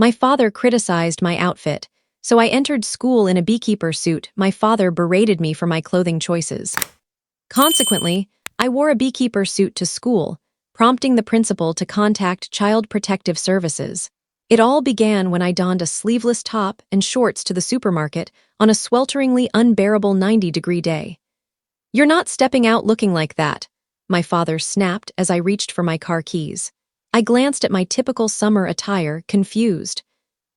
My father criticized my outfit, so I entered school in a beekeeper suit. My father berated me for my clothing choices. Consequently, I wore a beekeeper suit to school, prompting the principal to contact Child Protective Services. It all began when I donned a sleeveless top and shorts to the supermarket on a swelteringly unbearable 90-degree day. "You're not stepping out looking like that," my father snapped as I reached for my car keys. I glanced at my typical summer attire, confused.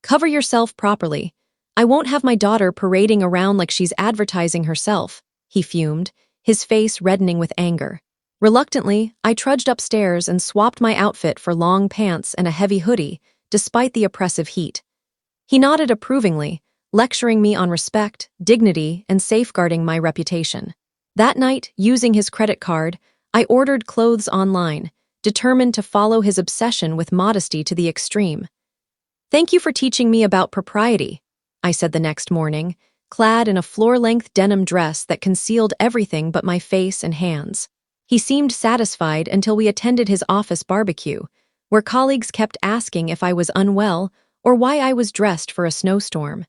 "Cover yourself properly. I won't have my daughter parading around like she's advertising herself," he fumed, his face reddening with anger. Reluctantly, I trudged upstairs and swapped my outfit for long pants and a heavy hoodie, despite the oppressive heat. He nodded approvingly, lecturing me on respect, dignity, and safeguarding my reputation. That night, using his credit card, I ordered clothes online, determined to follow his obsession with modesty to the extreme. "Thank you for teaching me about propriety," I said the next morning, clad in a floor-length denim dress that concealed everything but my face and hands. He seemed satisfied until we attended his office barbecue, where colleagues kept asking if I was unwell or why I was dressed for a snowstorm.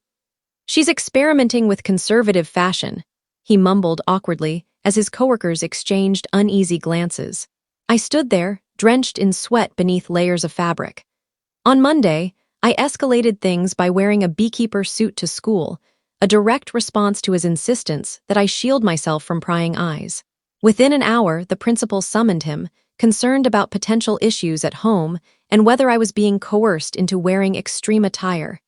"She's experimenting with conservative fashion," he mumbled awkwardly as his coworkers exchanged uneasy glances. I stood there, drenched in sweat beneath layers of fabric. On Monday, I escalated things by wearing a beekeeper suit to school, a direct response to his insistence that I shield myself from prying eyes. Within an hour, the principal summoned him, concerned about potential issues at home and whether I was being coerced into wearing extreme attire.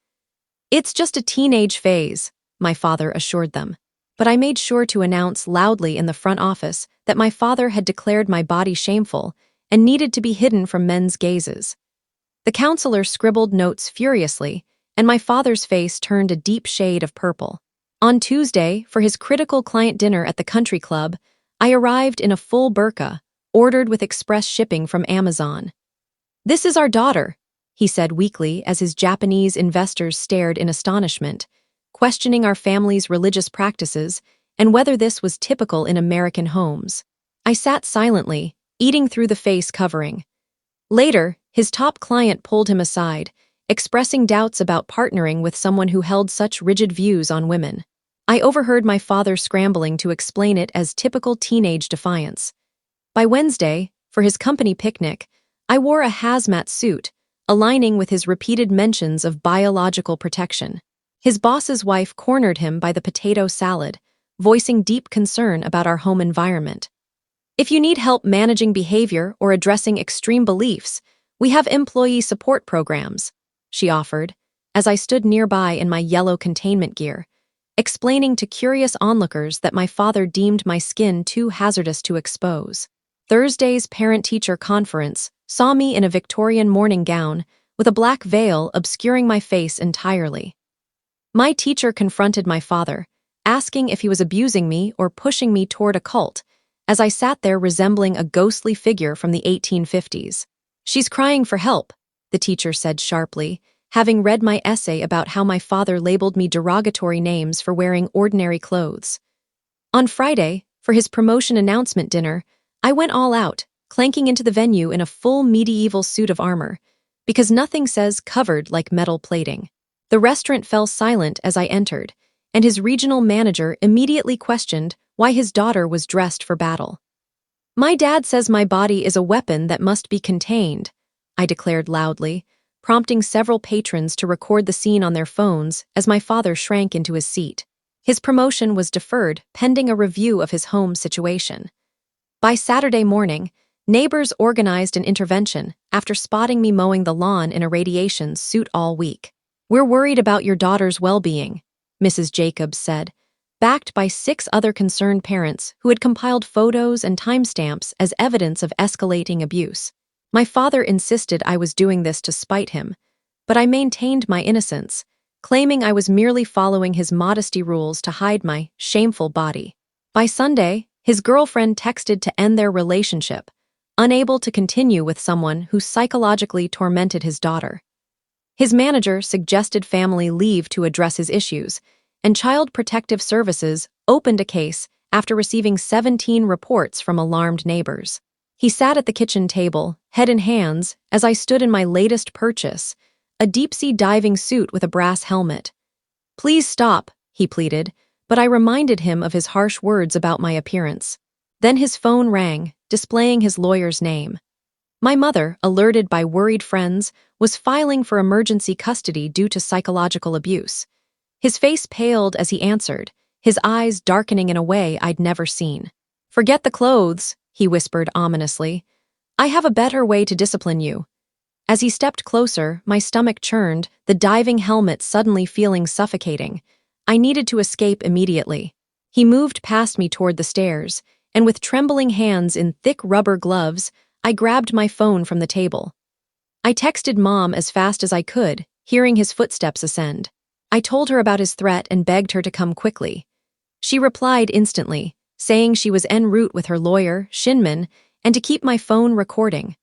"It's just a teenage phase," my father assured them. But I made sure to announce loudly in the front office that my father had declared my body shameful and needed to be hidden from men's gazes. The counselor scribbled notes furiously, and my father's face turned a deep shade of purple. On Tuesday, for his critical client dinner at the country club, I arrived in a full burqa, ordered with express shipping from Amazon. "This is our daughter," he said weakly as his Japanese investors stared in astonishment, questioning our family's religious practices and whether this was typical in American homes. I sat silently, eating through the face covering. Later, his top client pulled him aside, expressing doubts about partnering with someone who held such rigid views on women. I overheard my father scrambling to explain it as typical teenage defiance. By Wednesday, for his company picnic, I wore a hazmat suit, aligning with his repeated mentions of biological protection. His boss's wife cornered him by the potato salad, voicing deep concern about our home environment. "If you need help managing behavior or addressing extreme beliefs, we have employee support programs," she offered, as I stood nearby in my yellow containment gear, explaining to curious onlookers that my father deemed my skin too hazardous to expose. Thursday's parent-teacher conference saw me in a Victorian morning gown with a black veil obscuring my face entirely. My teacher confronted my father, asking if he was abusing me or pushing me toward a cult, as I sat there resembling a ghostly figure from the 1850s. "She's crying for help," the teacher said sharply, having read my essay about how my father labeled me derogatory names for wearing ordinary clothes. On Friday, for his promotion announcement dinner, I went all out, clanking into the venue in a full medieval suit of armor, because nothing says covered like metal plating. The restaurant fell silent as I entered, and his regional manager immediately questioned why his daughter was dressed for battle. "My dad says my body is a weapon that must be contained," I declared loudly, prompting several patrons to record the scene on their phones as my father shrank into his seat. His promotion was deferred pending a review of his home situation. By Saturday morning, neighbors organized an intervention after spotting me mowing the lawn in a radiation suit all week. "We're worried about your daughter's well-being," Mrs. Jacobs said, backed by 6 other concerned parents who had compiled photos and timestamps as evidence of escalating abuse. My father insisted I was doing this to spite him, but I maintained my innocence, claiming I was merely following his modesty rules to hide my shameful body. By Sunday, his girlfriend texted to end their relationship, unable to continue with someone who psychologically tormented his daughter. His manager suggested family leave to address his issues, and Child Protective Services opened a case after receiving 17 reports from alarmed neighbors. He sat at the kitchen table, head in hands, as I stood in my latest purchase, a deep-sea diving suit with a brass helmet. "Please stop," he pleaded, but I reminded him of his harsh words about my appearance. Then his phone rang, displaying his lawyer's name. My mother, alerted by worried friends, was filing for emergency custody due to psychological abuse. His face paled as he answered, his eyes darkening in a way I'd never seen. "Forget the clothes," he whispered ominously. "I have a better way to discipline you." As he stepped closer, my stomach churned, the diving helmet suddenly feeling suffocating. I needed to escape immediately. He moved past me toward the stairs, and with trembling hands in thick rubber gloves, I grabbed my phone from the table. I texted Mom as fast as I could, hearing his footsteps ascend. I told her about his threat and begged her to come quickly. She replied instantly, saying she was en route with her lawyer, Shinmin, and to keep my phone recording.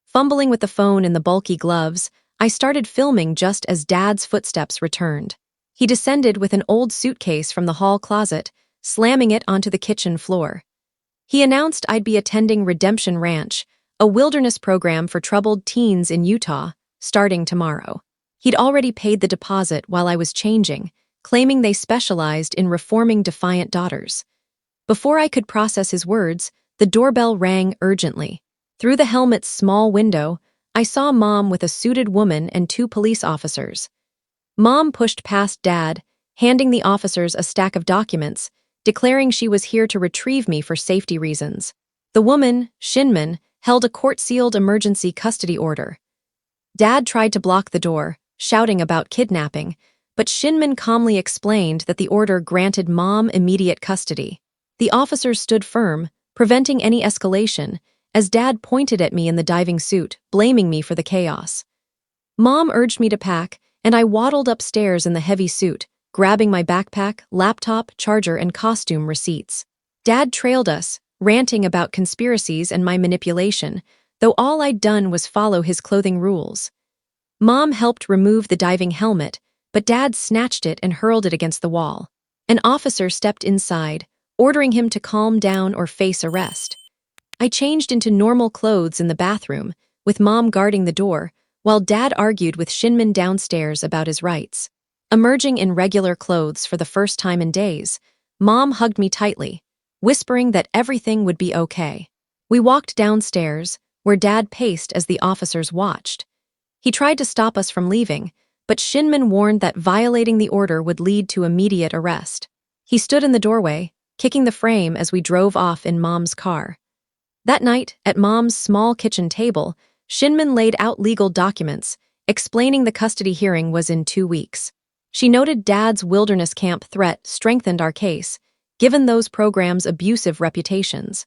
Fumbling with the phone in the bulky gloves, I started filming just as Dad's footsteps returned. He descended with an old suitcase from the hall closet, slamming it onto the kitchen floor. He announced I'd be attending Redemption Ranch, a wilderness program for troubled teens in Utah, starting tomorrow. He'd already paid the deposit while I was changing, claiming they specialized in reforming defiant daughters. Before I could process his words, the doorbell rang urgently. Through the helmet's small window, I saw Mom with a suited woman and 2 police officers. Mom pushed past Dad, handing the officers a stack of documents, declaring she was here to retrieve me for safety reasons. The woman, Shinmin, held a court-sealed emergency custody order. Dad tried to block the door, shouting about kidnapping, but Shinmin calmly explained that the order granted Mom immediate custody. The officers stood firm, preventing any escalation, as Dad pointed at me in the diving suit, blaming me for the chaos. Mom urged me to pack, and I waddled upstairs in the heavy suit, grabbing my backpack, laptop, charger, and costume receipts. Dad trailed us, ranting about conspiracies and my manipulation, though all I'd done was follow his clothing rules. Mom helped remove the diving helmet, but Dad snatched it and hurled it against the wall. An officer stepped inside, ordering him to calm down or face arrest. I changed into normal clothes in the bathroom, with Mom guarding the door, while Dad argued with Shinmin downstairs about his rights. Emerging in regular clothes for the first time in days, Mom hugged me tightly, whispering that everything would be okay. We walked downstairs, where Dad paced as the officers watched. He tried to stop us from leaving, but Shinmin warned that violating the order would lead to immediate arrest. He stood in the doorway, kicking the frame as we drove off in Mom's car. That night, at Mom's small kitchen table, Shinmin laid out legal documents, explaining the custody hearing was in 2 weeks. She noted Dad's wilderness camp threat strengthened our case, given those programs' abusive reputations.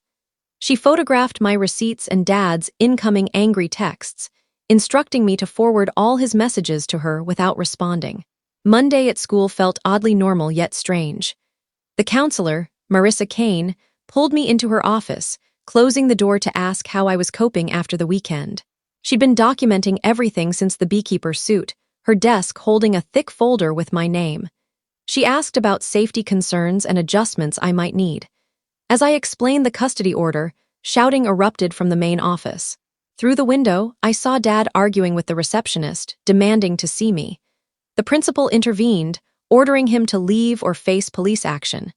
She photographed my receipts and Dad's incoming angry texts, instructing me to forward all his messages to her without responding. Monday at school felt oddly normal yet strange. The counselor, Marissa Kane, pulled me into her office, closing the door to ask how I was coping after the weekend. She'd been documenting everything since the Beekeeper suit, her desk holding a thick folder with my name. She asked about safety concerns and adjustments I might need. As I explained the custody order, shouting erupted from the main office. Through the window, I saw Dad arguing with the receptionist, demanding to see me. The principal intervened, ordering him to leave or face police action.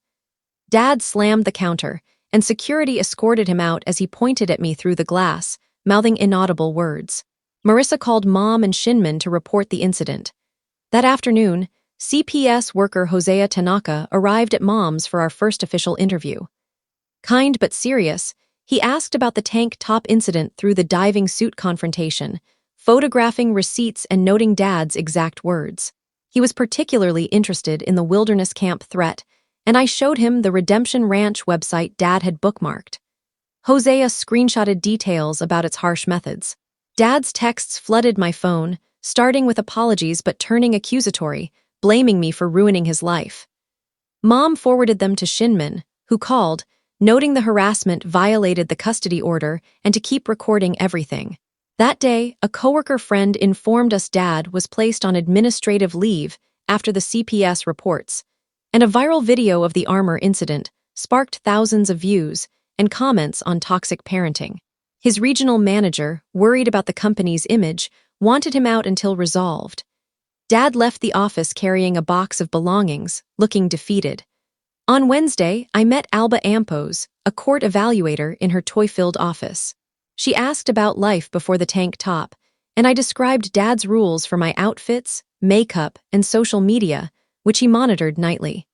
Dad slammed the counter, and security escorted him out as he pointed at me through the glass, mouthing inaudible words. Marissa called Mom and Shinmin to report the incident. That afternoon, CPS worker Hosea Tanaka arrived at Mom's for our first official interview. Kind but serious, he asked about the tank top incident through the diving suit confrontation, photographing receipts and noting Dad's exact words. He was particularly interested in the wilderness camp threat, and I showed him the Redemption Ranch website Dad had bookmarked. Hosea screenshotted details about its harsh methods. Dad's texts flooded my phone, starting with apologies but turning accusatory, blaming me for ruining his life. Mom forwarded them to Shinmin, who called, noting the harassment violated the custody order and to keep recording everything. That day, a coworker friend informed us Dad was placed on administrative leave after the CPS reports, and a viral video of the armor incident sparked thousands of views and comments on toxic parenting. His regional manager, worried about the company's image, wanted him out until resolved. Dad left the office carrying a box of belongings, looking defeated. On Wednesday, I met Alba Ampos, a court evaluator, in her toy-filled office. She asked about life before the tank top, and I described Dad's rules for my outfits, makeup, and social media, which he monitored nightly.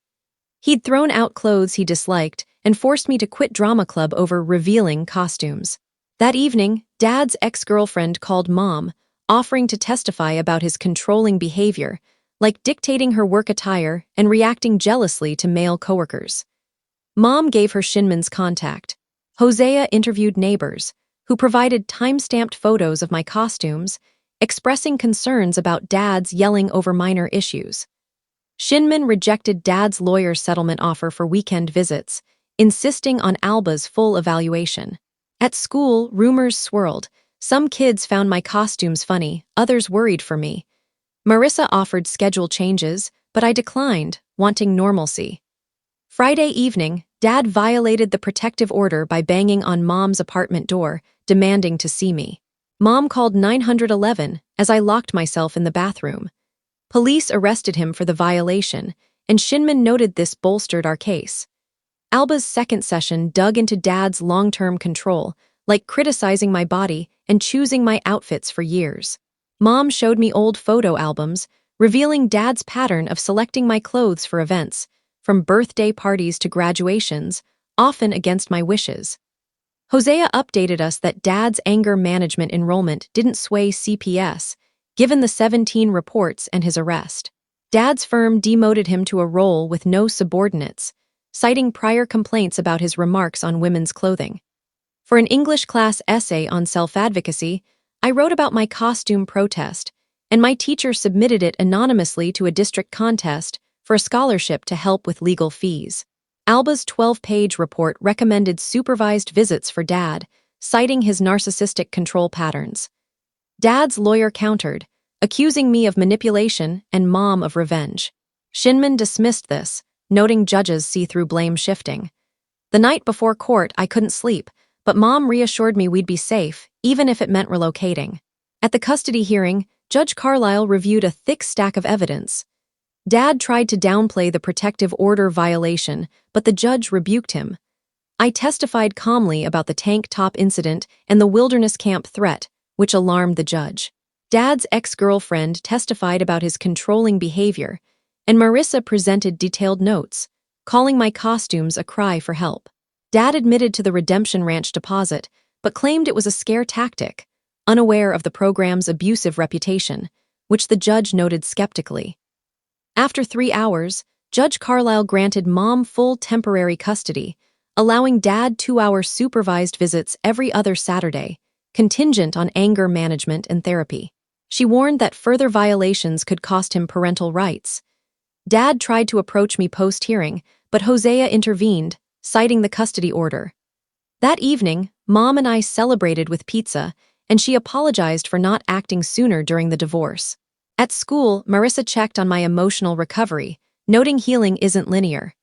He'd thrown out clothes he disliked and forced me to quit drama club over revealing costumes. That evening, Dad's ex-girlfriend called Mom, offering to testify about his controlling behavior, like dictating her work attire and reacting jealously to male coworkers. Mom gave her Shinman's contact. Hosea interviewed neighbors, who provided time-stamped photos of my costumes, expressing concerns about Dad's yelling over minor issues. Shinman rejected Dad's lawyer's settlement offer for weekend visits, insisting on Alba's full evaluation. At school, rumors swirled. Some kids found my costumes funny, others worried for me. Marissa offered schedule changes, but I declined, wanting normalcy. Friday evening, Dad violated the protective order by banging on Mom's apartment door, demanding to see me. Mom called 911 as I locked myself in the bathroom. Police arrested him for the violation, and Shinman noted this bolstered our case. Alba's second session dug into Dad's long-term control, like criticizing my body and choosing my outfits for years. Mom showed me old photo albums, revealing Dad's pattern of selecting my clothes for events, from birthday parties to graduations, often against my wishes. Hosea updated us that Dad's anger management enrollment didn't sway CPS, given the 17 reports and his arrest. Dad's firm demoted him to a role with no subordinates, citing prior complaints about his remarks on women's clothing. For an English class essay on self-advocacy, I wrote about my costume protest, and my teacher submitted it anonymously to a district contest for a scholarship to help with legal fees. Alba's 12-page report recommended supervised visits for Dad, citing his narcissistic control patterns. Dad's lawyer countered, accusing me of manipulation and Mom of revenge. Shinman dismissed this, noting judges see through blame shifting. The night before court, I couldn't sleep, but Mom reassured me we'd be safe, even if it meant relocating. At the custody hearing, Judge Carlisle reviewed a thick stack of evidence. Dad tried to downplay the protective order violation, but the judge rebuked him. I testified calmly about the tank top incident and the wilderness camp threat, which alarmed the judge. Dad's ex-girlfriend testified about his controlling behavior, and Marissa presented detailed notes, calling my costumes a cry for help. Dad admitted to the Redemption Ranch deposit, but claimed it was a scare tactic, unaware of the program's abusive reputation, which the judge noted skeptically. After 3 hours, Judge Carlisle granted Mom full temporary custody, allowing Dad 2-hour supervised visits every other Saturday, contingent on anger management and therapy. She warned that further violations could cost him parental rights. Dad tried to approach me post-hearing, but Hosea intervened, citing the custody order. That evening, Mom and I celebrated with pizza, and she apologized for not acting sooner during the divorce. At school, Marissa checked on my emotional recovery, noting healing isn't linear.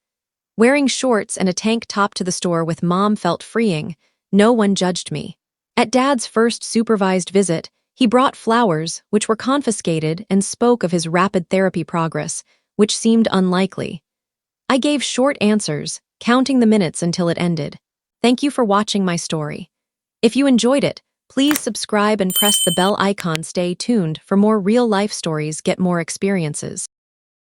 Wearing shorts and a tank top to the store with Mom felt freeing. No one judged me. At Dad's first supervised visit, he brought flowers, which were confiscated, and spoke of his rapid therapy progress, which seemed unlikely. I gave short answers, counting the minutes until it ended. Thank you for watching my story. If you enjoyed it, please subscribe and press the bell icon. Stay tuned for more real-life stories, get more experiences.